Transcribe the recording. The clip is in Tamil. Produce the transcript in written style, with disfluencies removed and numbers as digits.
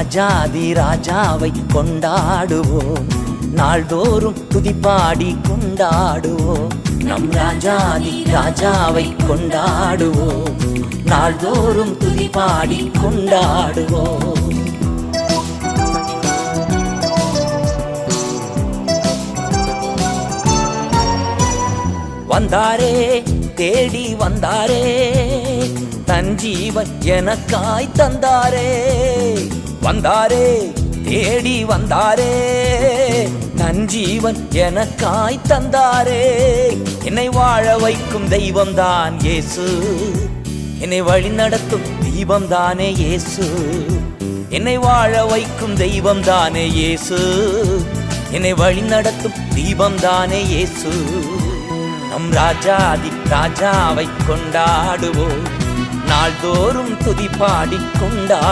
ராஜாதி ராஜாவை கொண்டாடுவோம், நாள்தோறும் துதிப்பாடி கொண்டாடுவோம். நம் ராஜாதி ராஜாவை கொண்டாடுவோம், நாள்தோறும் துதிப்பாடி கொண்டாடுவோம். வந்தாரே தேடி வந்தாரே, தன் ஜீவன் எனக்காய் தந்தாரே. வந்தாரே தேடி வந்தாரே, தன் ஜீவன் எனக்காய் தந்தாரே. என்னை வாழ வைக்கும் தெய்வம்தான் இயேசு, என்னை வழி நடத்தும் தீபம்தானே இயேசு. என்னை வாழ வைக்கும் தெய்வம்தானே இயேசு, என்னை வழி நடத்தும் தீபம்தானே இயேசு. நம் ராஜாதி ராஜாவை கொண்டாடுவோம், நாள்தோறும் துதிப்பாடி கொண்டா